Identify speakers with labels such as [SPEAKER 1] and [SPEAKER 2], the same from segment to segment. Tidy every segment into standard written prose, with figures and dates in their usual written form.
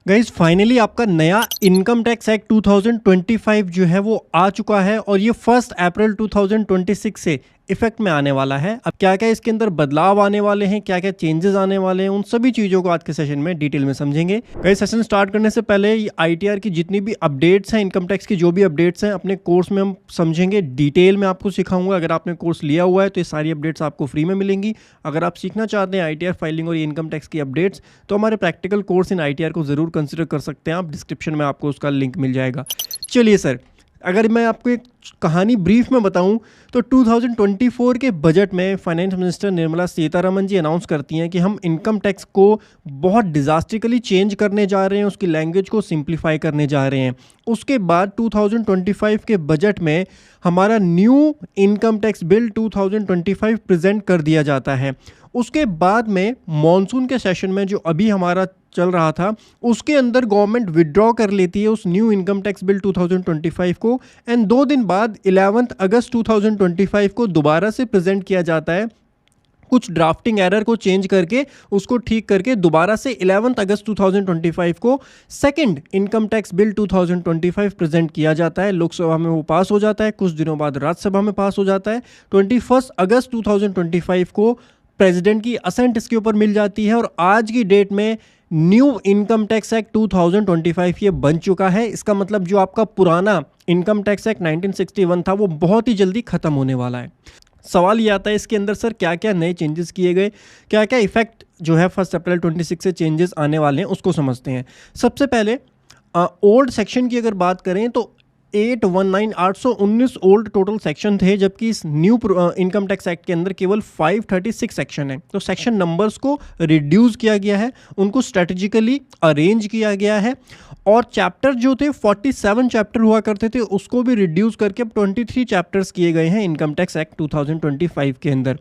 [SPEAKER 1] Guys finally आपका नया income tax act 2025 जो है वो आ चुका है और ये 1 अप्रैल 2026 से इफेक्ट में आने वाला है। अब क्या क्या इसके अंदर बदलाव आने वाले हैं, क्या क्या चेंजेस आने वाले हैं, उन सभी चीज़ों को आज के सेशन में डिटेल में समझेंगे। गाइज सेशन स्टार्ट करने से पहले ITR की जितनी भी अपडेट्स हैं, इनकम टैक्स की जो भी अपडेट्स हैं अपने कोर्स में हम समझेंगे, डिटेल में आपको सिखाऊंगा। अगर आपने कोर्स लिया हुआ है तो ये सारी अपडेट्स आपको फ्री में मिलेंगी। अगर आप सीखना चाहते हैं ITR फाइलिंग और इनकम टैक्स की अपडेट्स तो हमारे प्रैक्टिकल कोर्स इन ITR को ज़रूर कंसिडर कर सकते हैं आप। डिस्क्रिप्शन में आपको उसका लिंक मिल जाएगा। चलिए सर, अगर मैं आपको एक कहानी ब्रीफ में बताऊं तो 2024 के बजट में फाइनेंस मिनिस्टर निर्मला सीतारमन जी अनाउंस करती हैं कि हम इनकम टैक्स को बहुत डिजास्टिकली चेंज करने जा रहे हैं, उसकी लैंग्वेज को सिंप्लीफाई करने जा रहे हैं। उसके बाद 2025 के बजट में हमारा new income tax bill 2025 present कर दिया जाता है। उसके बाद में मॉनसून के सेशन में जो अभी हमारा चल रहा था उसके अंदर गवर्नमेंट विड्रॉ कर लेती है उस न्यू इनकम टैक्स बिल 2025 को एंड 2 दिन बाद 11 अगस्त 2025 को दोबारा से प्रेजेंट किया जाता है। कुछ ड्राफ्टिंग एरर को चेंज करके उसको ठीक करके दोबारा से 11 अगस्त 2025 को second income tax bill 2025 present किया जाता है। लोकसभा में वो पास हो जाता है, कुछ दिनों बाद राज्यसभा में पास हो जाता है। 21 अगस्त 2025 को प्रेसिडेंट की असेंट इसके ऊपर मिल जाती है और आज की डेट में न्यू इनकम टैक्स एक्ट 2025 ये बन चुका है। इसका मतलब जो आपका पुराना इनकम टैक्स एक्ट 1961 था वो बहुत ही जल्दी खत्म होने वाला है। सवाल ये आता है इसके अंदर सर क्या क्या नए चेंजेस किए गए, क्या क्या इफेक्ट जो है 1 अप्रैल 26 से चेंजेस आने वाले हैं उसको समझते हैं। सबसे पहले ओल्ड सेक्शन की अगर बात करें तो 819 ओल्ड टोटल सेक्शन थे, जबकि इस न्यू इनकम टैक्स एक्ट के अंदर केवल 536 सेक्शन है। तो सेक्शन नंबर्स को रिड्यूस किया गया है, उनको स्ट्रेटेजिकली अरेंज किया गया है और चैप्टर जो थे 47 चैप्टर हुआ करते थे उसको भी रिड्यूस करके अब 23 चैप्टर्स किए गए हैं इनकम टैक्स एक्ट 2025 के अंदर।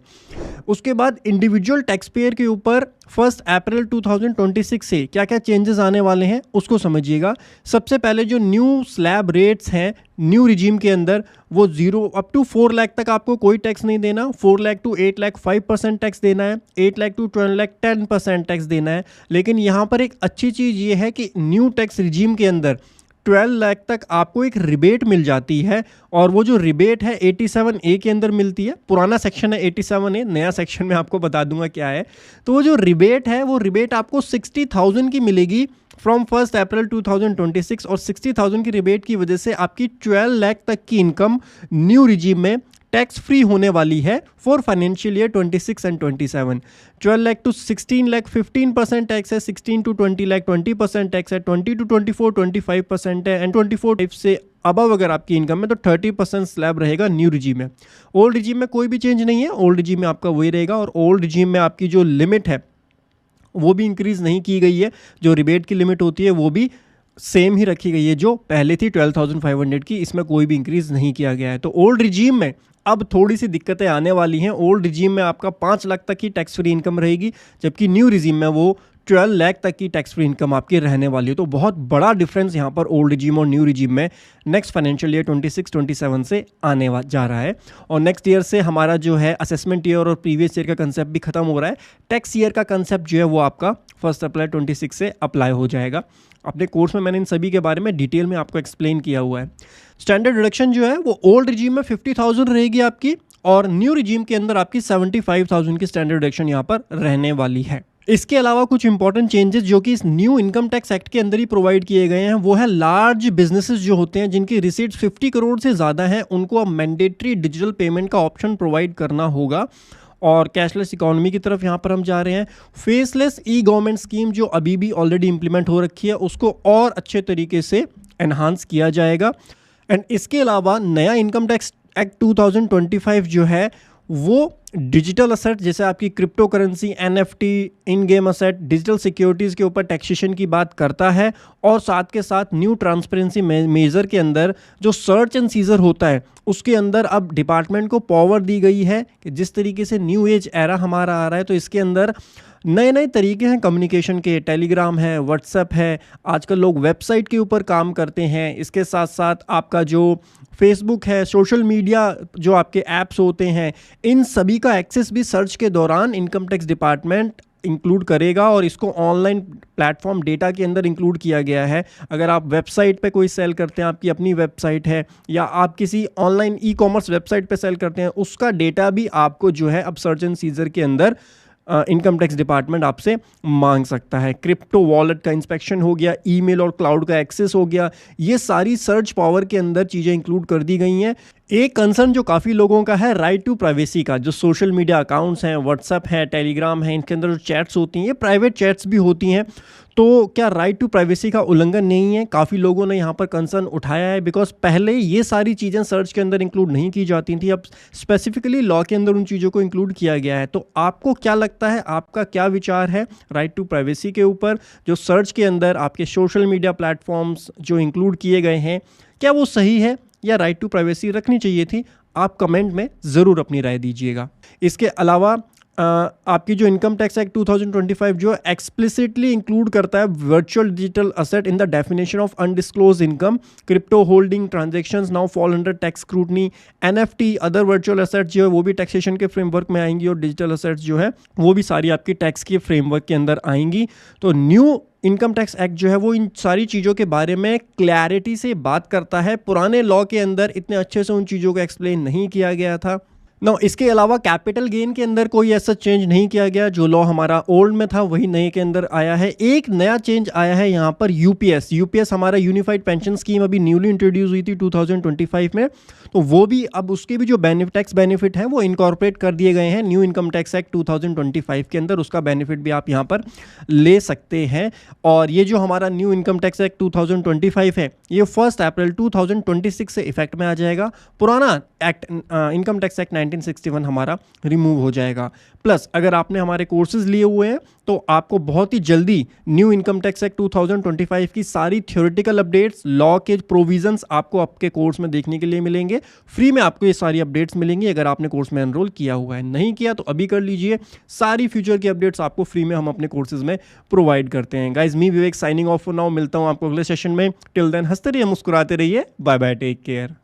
[SPEAKER 1] उसके बाद इंडिविजुअल टैक्स पेयर के ऊपर 1 अप्रैल 2026 से क्या क्या चेंजेस आने वाले हैं उसको समझिएगा। सबसे पहले जो न्यू स्लैब रेट्स हैं न्यू रिजीम के अंदर वो 0 अप टू 4 लाख तक आपको कोई टैक्स नहीं देना, 4 लाख टू 8 लाख 5% टैक्स देना है, 8 लाख टू 12 लाख 10% टैक्स देना है। लेकिन यहाँ पर एक अच्छी चीज़ ये है कि न्यू टैक्स रिजीम के अंदर 12 लाख तक आपको एक रिबेट मिल जाती है और वो जो रिबेट है 87A के अंदर मिलती है। पुराना सेक्शन है 87A, नया सेक्शन में आपको बता दूंगा क्या है। तो वो जो रिबेट है वो रिबेट आपको 60,000 की मिलेगी फ्रॉम 1 अप्रैल 2026 और 60,000 की रिबेट की वजह से आपकी 12 लाख तक की इनकम न्यू रिजीम में टैक्स फ्री होने वाली है for financial year 26 and 27। 12 lakh to 16 lakh 15% tax है, 16 टू 20 लाख 20% टैक्स है, 20 टू 24 25% है एंड 24 से अबव अगर आपकी इनकम है तो 30% स्लैब रहेगा न्यू रिजीम में। ओल्ड रिजीम में कोई भी चेंज नहीं है, ओल्ड रिजीम में आपका वही रहेगा और ओल्ड रिजीम में आपकी जो लिमिट है वो भी इंक्रीज नहीं की गई है। जो रिबेट की लिमिट होती है वो भी सेम ही रखी गई है जो पहले थी 12,500 की, इसमें कोई भी इंक्रीज नहीं किया गया है। तो ओल्ड रिजीम में अब थोड़ी सी दिक्कतें आने वाली हैं। ओल्ड रिजीम में आपका 5 लाख तक की टैक्स फ्री इनकम रहेगी, जबकि न्यू रिजीम में वो 12 लाख तक की टैक्स फ्री इनकम आपकी रहने वाली है। तो बहुत बड़ा डिफरेंस यहाँ पर ओल्ड रिजीम और न्यू रिजीम में नेक्स्ट फाइनेंशियल ईयर 26-27 से आने जा रहा है। और नेक्स्ट ईयर से हमारा जो है असेसमेंट ईयर और प्रीवियस ईयर का कंसेप्ट भी खत्म हो रहा है। टैक्स ईयर का कंसेप्ट जो है वो आपका 1 अप्रैल 26 से अप्लाई हो जाएगा। अपने कोर्स में मैंने इन सभी के बारे में डिटेल में आपको एक्सप्लेन किया हुआ है। स्टैंडर्ड डिडक्शन जो है वो ओल्ड रिजीम में 50,000 रहेगी आपकी और न्यू रिजीम के अंदर आपकी 75,000 की स्टैंडर्ड डिडक्शन यहाँ पर रहने वाली है। इसके अलावा कुछ इंपॉर्टेंट चेंजेस जो कि इस न्यू इनकम टैक्स एक्ट के अंदर ही प्रोवाइड किए गए हैं वो है लार्ज बिजनेसेस जो होते हैं जिनकी रिसीट्स 50 करोड़ से ज़्यादा हैं उनको अब मैंडेटरी डिजिटल पेमेंट का ऑप्शन प्रोवाइड करना होगा और कैशलेस इकोनॉमी की तरफ यहाँ पर हम जा रहे हैं। फेसलेस ई गवर्नमेंट स्कीम जो अभी भी ऑलरेडी इंप्लीमेंट हो रखी है उसको और अच्छे तरीके से एनहांस किया जाएगा। एंड इसके अलावा नया इनकम टैक्स एक्ट 2025 जो है वो डिजिटल असेट जैसे आपकी क्रिप्टो करेंसी, NFT, इन गेम असेट, डिजिटल सिक्योरिटीज़ के ऊपर टैक्सेशन की बात करता है और साथ के साथ न्यू ट्रांसपेरेंसी मेजर के अंदर जो सर्च एंड सीजर होता है उसके अंदर अब डिपार्टमेंट को पावर दी गई है कि जिस तरीके से न्यू एज एरा हमारा आ रहा है तो इसके अंदर नए नए तरीके हैं कम्युनिकेशन के। टेलीग्राम है, व्हाट्सएप है, आजकल लोग वेबसाइट के ऊपर काम करते हैं। इसके साथ साथ आपका जो फेसबुक है, सोशल मीडिया जो आपके ऐप्स होते हैं, इन सभी का एक्सेस भी सर्च के दौरान इनकम टैक्स डिपार्टमेंट इंक्लूड करेगा और इसको ऑनलाइन प्लेटफॉर्म डेटा के अंदर इंक्लूड किया गया है। अगर आप वेबसाइट पे कोई सेल करते हैं, आपकी अपनी वेबसाइट है या आप किसी ऑनलाइन ई कॉमर्स वेबसाइट पे सेल करते हैं, उसका डेटा भी आपको जो है अब सर्च एंड सीजर के अंदर इनकम टैक्स डिपार्टमेंट आपसे मांग सकता है। क्रिप्टो वॉलेट का इंस्पेक्शन हो गया, ईमेल और क्लाउड का एक्सेस हो गया, ये सारी सर्च पावर के अंदर चीज़ें इंक्लूड कर दी गई हैं। एक कंसर्न जो काफ़ी लोगों का है राइट टू प्राइवेसी का, जो सोशल मीडिया अकाउंट्स हैं, व्हाट्सएप है, टेलीग्राम है, इनके अंदर जो चैट्स होती हैं, ये प्राइवेट चैट्स भी होती हैं, तो क्या राइट टू प्राइवेसी का उल्लंघन नहीं है? काफ़ी लोगों ने यहाँ पर कंसर्न उठाया है, बिकॉज पहले ये सारी चीज़ें सर्च के अंदर इंक्लूड नहीं की जाती थी, अब स्पेसिफिकली लॉ के अंदर उन चीज़ों को इंक्लूड किया गया है। तो आपको क्या लगता है, आपका क्या विचार है राइट टू प्राइवेसी के ऊपर? जो सर्च के अंदर आपके सोशल मीडिया प्लेटफॉर्म्स जो इंक्लूड किए गए हैं, क्या वो सही है या राइट टू प्राइवेसी रखनी चाहिए थी? आप कमेंट में ज़रूर अपनी राय दीजिएगा। इसके अलावा आपकी जो इनकम टैक्स एक्ट 2025 जो एक्सप्लिसिटली इंक्लूड करता है virtual digital asset in the definition of undisclosed income, crypto holding transactions now fall under tax scrutiny, NFT other virtual asset जो है वो भी टैक्सेशन के फ्रेमवर्क में आएंगी और डिजिटल असेट्स जो है वो भी सारी आपकी टैक्स के फ्रेमवर्क के अंदर आएंगी। तो न्यू इनकम टैक्स एक्ट जो है वो इन सारी चीज़ों के बारे में क्लैरिटी से बात करता है। पुराने लॉ के अंदर इतने अच्छे से उन चीज़ों को एक्सप्लेन नहीं किया गया था। नो, इसके अलावा कैपिटल गेन के अंदर कोई ऐसा चेंज नहीं किया गया, जो लॉ हमारा ओल्ड में था वही नए के अंदर आया है। एक नया चेंज आया है यहाँ पर यूपीएस हमारा यूनिफाइड पेंशन स्कीम अभी न्यूली इंट्रोड्यूस हुई थी 2025 में, तो वो भी अब उसके भी जो टैक्स बेनिफिट है वो इनकॉर्पोरेट कर दिए गए हैं न्यू इनकम टैक्स एक्ट 2025 के अंदर, उसका बेनिफिट भी आप यहाँ पर ले सकते हैं। और ये जो हमारा न्यू इनकम टैक्स एक्ट 2025 है ये 1 अप्रैल 2026 से इफेक्ट में आ जाएगा। पुराना एक्ट इनकम टैक्स एक्ट 1961 हमारा रिमूव हो जाएगा। प्लस अगर आपने हमारे कोर्सेज लिए हुए हैं तो आपको बहुत ही जल्दी न्यू इनकम टैक्स एक्ट 2025 की सारी थ्योरेटिकल अपडेट्स, लॉ के प्रोविजंस आपको आपके कोर्स में देखने के लिए मिलेंगे। फ्री में आपको ये सारी अपडेट्स मिलेंगी अगर आपने कोर्स में एनरोल किया हुआ है। नहीं किया तो अभी कर लीजिए, सारी फ्यूचर की अपडेट्स आपको फ्री में हम अपने कोर्सेज में प्रोवाइड करते हैं। Guys, me Vivek signing off for now, मिलता हूँ आपको अगले सेशन में। टिल देन हंसते रहिए, मुस्कुराते रहिए, बाय बाय, टेक केयर।